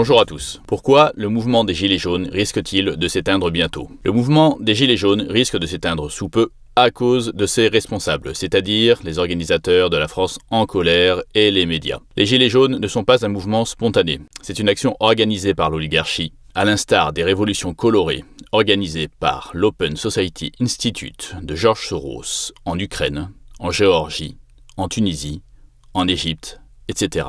Bonjour à tous. Pourquoi le mouvement des Gilets jaunes risque-t-il de s'éteindre bientôt? Le mouvement des Gilets jaunes risque de s'éteindre sous peu à cause de ses responsables, c'est-à-dire les organisateurs de la France en colère et les médias. Les Gilets jaunes ne sont pas un mouvement spontané, c'est une action organisée par l'oligarchie, à l'instar des révolutions colorées organisées par l'Open Society Institute de George Soros en Ukraine, en Géorgie, en Tunisie, en Égypte, etc.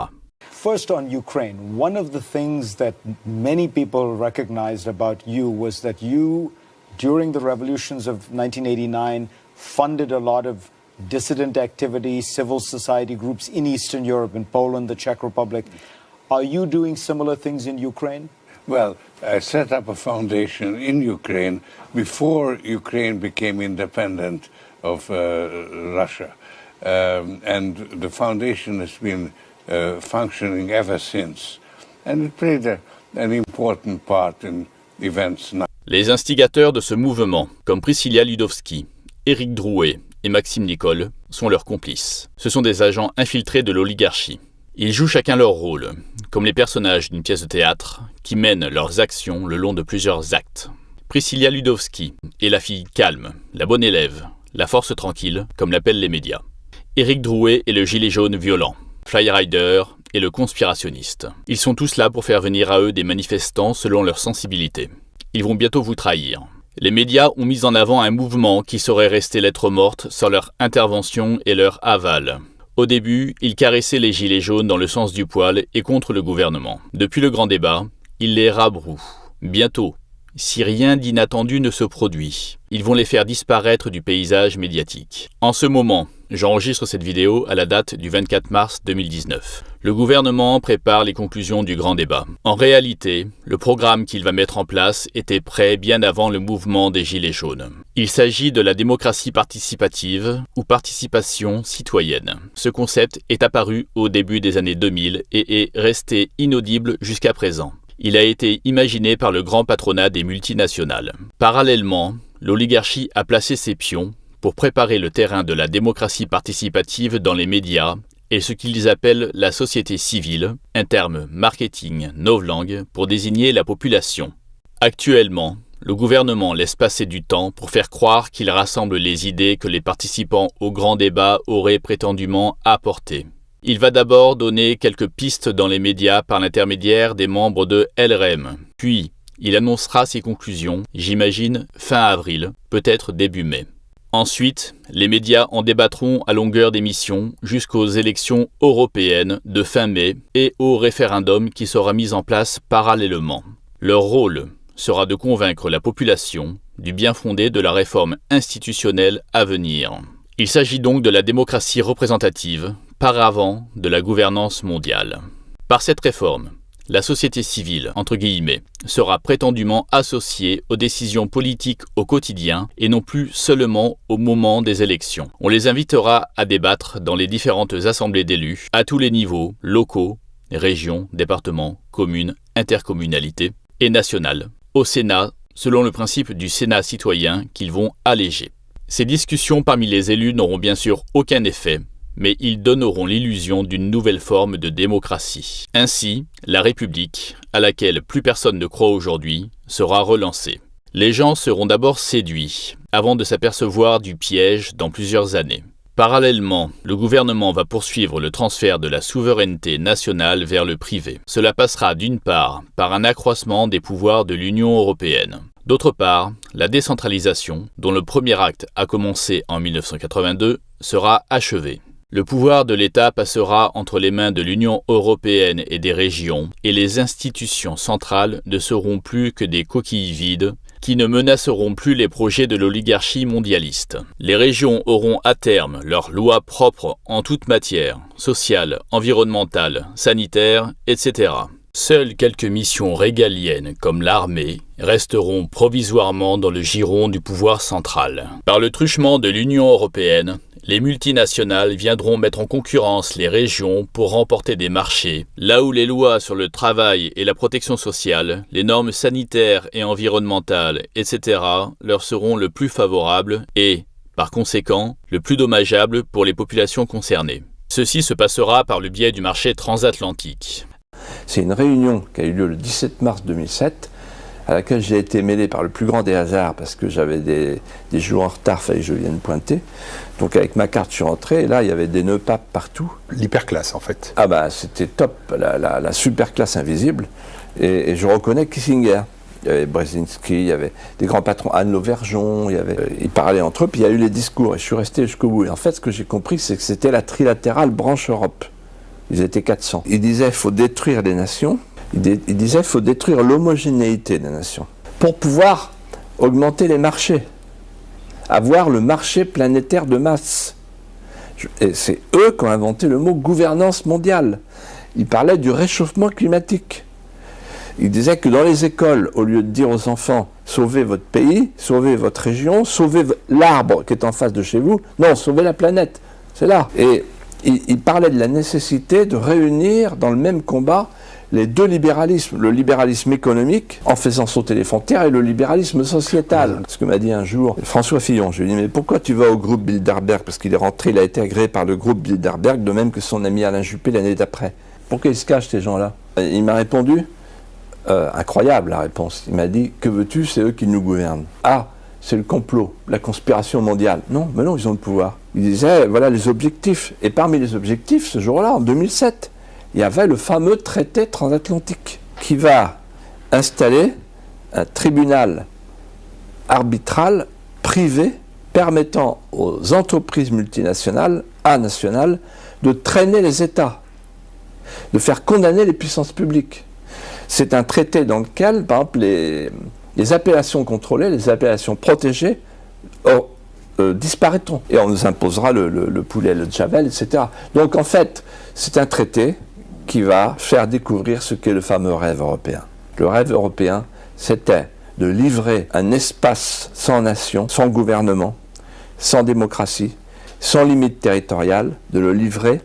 First on Ukraine, one of the things that many people recognized about you was that you, during the revolutions of 1989, funded a lot of dissident activity, civil society groups in Eastern Europe, in Poland, the Czech Republic. Are you doing similar things in Ukraine? Well, I set up a foundation in Ukraine before Ukraine became independent of Russia. And the foundation has been functioning ever since. And it played an important part in events now. Les instigateurs de ce mouvement, comme Priscilla Ludowski, Éric Drouet et Maxime Nicole, sont leurs complices. Ce sont des agents infiltrés de l'oligarchie. Ils jouent chacun leur rôle, comme les personnages d'une pièce de théâtre qui mènent leurs actions le long de plusieurs actes. Priscilla Ludowski est la fille calme, la bonne élève, la force tranquille, comme l'appellent les médias. Éric Drouet est le gilet jaune violent, Flyrider est le conspirationniste. Ils sont tous là pour faire venir à eux des manifestants selon leur sensibilité. Ils vont bientôt vous trahir. Les médias ont mis en avant un mouvement qui serait resté lettre morte sans leur intervention et leur aval. Au début, ils caressaient les gilets jaunes dans le sens du poil et contre le gouvernement. Depuis le grand débat, ils les rabrouent. Bientôt, si rien d'inattendu ne se produit, ils vont les faire disparaître du paysage médiatique. En ce moment, j'enregistre cette vidéo à la date du 24 mars 2019. Le gouvernement prépare les conclusions du grand débat. En réalité, le programme qu'il va mettre en place était prêt bien avant le mouvement des Gilets jaunes. Il s'agit de la démocratie participative ou participation citoyenne. Ce concept est apparu au début des années 2000 et est resté inaudible jusqu'à présent. Il a été imaginé par le grand patronat des multinationales. Parallèlement, l'oligarchie a placé ses pions pour préparer le terrain de la démocratie participative dans les médias et ce qu'ils appellent la société civile, un terme marketing novlangue pour désigner la population. Actuellement, le gouvernement laisse passer du temps pour faire croire qu'il rassemble les idées que les participants au grand débat auraient prétendument apportées. Il va d'abord donner quelques pistes dans les médias par l'intermédiaire des membres de LREM. Puis, il annoncera ses conclusions, j'imagine, fin avril, peut-être début mai. Ensuite, les médias en débattront à longueur d'émission jusqu'aux élections européennes de fin mai et au référendum qui sera mis en place parallèlement. Leur rôle sera de convaincre la population du bien fondé de la réforme institutionnelle à venir. Il s'agit donc de la démocratie représentative, paravent de la gouvernance mondiale. Par cette réforme, la société civile, entre guillemets, sera prétendument associée aux décisions politiques au quotidien et non plus seulement au moment des élections. On les invitera à débattre dans les différentes assemblées d'élus, à tous les niveaux, locaux, régions, départements, communes, intercommunalités et nationales, au Sénat, selon le principe du Sénat citoyen qu'ils vont alléger. Ces discussions parmi les élus n'auront bien sûr aucun effet, mais ils donneront l'illusion d'une nouvelle forme de démocratie. Ainsi, la République, à laquelle plus personne ne croit aujourd'hui, sera relancée. Les gens seront d'abord séduits, avant de s'apercevoir du piège dans plusieurs années. Parallèlement, le gouvernement va poursuivre le transfert de la souveraineté nationale vers le privé. Cela passera d'une part par un accroissement des pouvoirs de l'Union européenne. D'autre part, la décentralisation, dont le premier acte a commencé en 1982, sera achevée. Le pouvoir de l'État passera entre les mains de l'Union européenne et des régions, et les institutions centrales ne seront plus que des coquilles vides qui ne menaceront plus les projets de l'oligarchie mondialiste. Les régions auront à terme leurs lois propres en toute matière, sociale, environnementale, sanitaire, etc. Seules quelques missions régaliennes, comme l'armée, resteront provisoirement dans le giron du pouvoir central. Par le truchement de l'Union européenne, les multinationales viendront mettre en concurrence les régions pour remporter des marchés, là où les lois sur le travail et la protection sociale, les normes sanitaires et environnementales, etc. leur seront le plus favorables et, par conséquent, le plus dommageables pour les populations concernées. Ceci se passera par le biais du marché transatlantique. C'est une réunion qui a eu lieu le 17 mars 2007, à laquelle j'ai été mêlé par le plus grand des hasards, parce que j'avais des jours en retard, fallait que je vienne pointer. Donc avec ma carte, je suis rentré, et là, il y avait des nœuds papes partout. L'hyperclasse, en fait. Ah bah, c'était top, la super classe invisible. Et je reconnais Kissinger. Il y avait Brzezinski, il y avait des grands patrons, Anne Lauvergeon, ils parlaient entre eux, puis il y a eu les discours, et je suis resté jusqu'au bout. Et en fait, ce que j'ai compris, c'est que c'était la trilatérale branche Europe. Ils étaient 400. Ils disaient qu'il faut détruire les nations, ils disaient qu'il faut détruire l'homogénéité des nations, pour pouvoir augmenter les marchés, avoir le marché planétaire de masse. Et c'est eux qui ont inventé le mot gouvernance mondiale. Ils parlaient du réchauffement climatique. Ils disaient que dans les écoles, au lieu de dire aux enfants « sauvez votre pays, sauvez votre région, sauvez l'arbre qui est en face de chez vous », non, sauvez la planète, c'est là. Et ils parlaient de la nécessité de réunir dans le même combat les deux libéralismes, le libéralisme économique, en faisant sauter les frontières, et le libéralisme sociétal. Ce que m'a dit un jour François Fillon, je lui ai dit « mais pourquoi tu vas au groupe Bilderberg ?» Parce qu'il est rentré, il a été agréé par le groupe Bilderberg, de même que son ami Alain Juppé l'année d'après. Pourquoi ils se cachent ces gens-là? Il m'a répondu incroyable la réponse. Il m'a dit « que veux-tu, c'est eux qui nous gouvernent. » Ah, c'est le complot, la conspiration mondiale. Non, mais non, ils ont le pouvoir. Il disait, voilà les objectifs. Et parmi les objectifs, ce jour-là, en 2007, il y avait le fameux traité transatlantique qui va installer un tribunal arbitral privé permettant aux entreprises multinationales, nationales, de traîner les États, de faire condamner les puissances publiques. C'est un traité dans lequel, par exemple, les appellations contrôlées, les appellations protégées disparaîtront. Et on nous imposera le poulet, le javel, etc. Donc en fait, c'est un traité qui va faire découvrir ce qu'est le fameux rêve européen. Le rêve européen, c'était de livrer un espace sans nation, sans gouvernement, sans démocratie, sans limite territoriale, de le livrer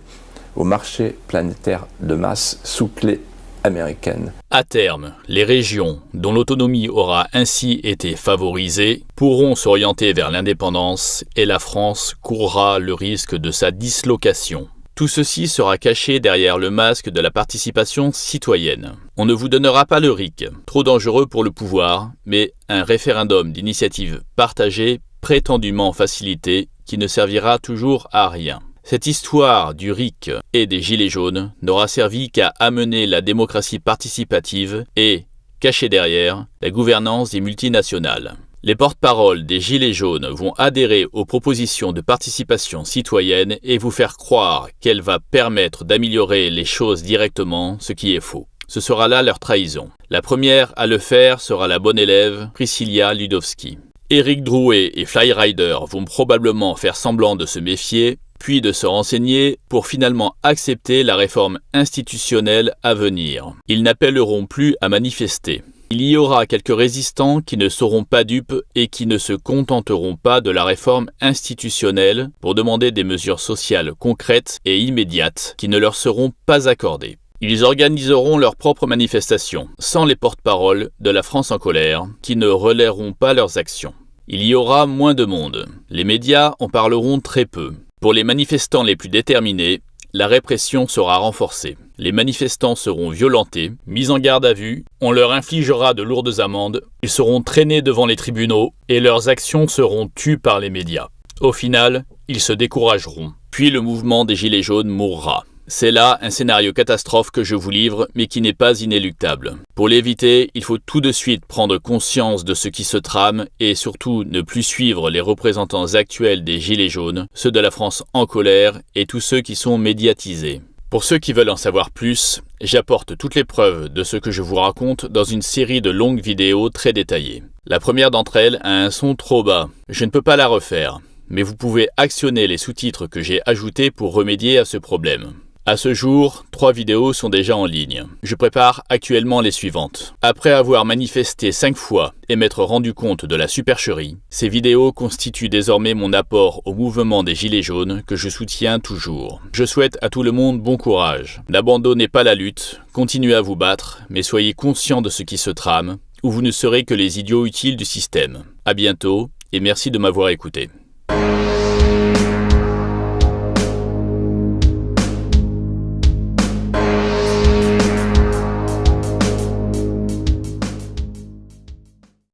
au marché planétaire de masse sous clé américaine. À terme, les régions dont l'autonomie aura ainsi été favorisée pourront s'orienter vers l'indépendance et la France courra le risque de sa dislocation. Tout ceci sera caché derrière le masque de la participation citoyenne. On ne vous donnera pas le RIC, trop dangereux pour le pouvoir, mais un référendum d'initiative partagée prétendument facilité qui ne servira toujours à rien. Cette histoire du RIC et des Gilets jaunes n'aura servi qu'à amener la démocratie participative et, cachée derrière, la gouvernance des multinationales. Les porte-paroles des Gilets jaunes vont adhérer aux propositions de participation citoyenne et vous faire croire qu'elle va permettre d'améliorer les choses directement, ce qui est faux. Ce sera là leur trahison. La première à le faire sera la bonne élève Priscilla Ludowski. Éric Drouet et Flyrider vont probablement faire semblant de se méfier, puis de se renseigner pour finalement accepter la réforme institutionnelle à venir. Ils n'appelleront plus à manifester. Il y aura quelques résistants qui ne seront pas dupes et qui ne se contenteront pas de la réforme institutionnelle pour demander des mesures sociales concrètes et immédiates qui ne leur seront pas accordées. Ils organiseront leurs propres manifestations, sans les porte-paroles de la France en colère, qui ne relayeront pas leurs actions. Il y aura moins de monde. Les médias en parleront très peu. Pour les manifestants les plus déterminés, la répression sera renforcée. Les manifestants seront violentés, mis en garde à vue, on leur infligera de lourdes amendes, ils seront traînés devant les tribunaux et leurs actions seront tues par les médias. Au final, ils se décourageront. Puis le mouvement des Gilets jaunes mourra. C'est là un scénario catastrophe que je vous livre, mais qui n'est pas inéluctable. Pour l'éviter, il faut tout de suite prendre conscience de ce qui se trame et surtout ne plus suivre les représentants actuels des Gilets jaunes, ceux de la France en colère et tous ceux qui sont médiatisés. Pour ceux qui veulent en savoir plus, j'apporte toutes les preuves de ce que je vous raconte dans une série de longues vidéos très détaillées. La première d'entre elles a un son trop bas, je ne peux pas la refaire, mais vous pouvez actionner les sous-titres que j'ai ajoutés pour remédier à ce problème. À ce jour, 3 vidéos sont déjà en ligne. Je prépare actuellement les suivantes. Après avoir manifesté 5 fois et m'être rendu compte de la supercherie, ces vidéos constituent désormais mon apport au mouvement des Gilets jaunes que je soutiens toujours. Je souhaite à tout le monde bon courage. N'abandonnez pas la lutte, continuez à vous battre, mais soyez conscients de ce qui se trame, ou vous ne serez que les idiots utiles du système. À bientôt, et merci de m'avoir écouté.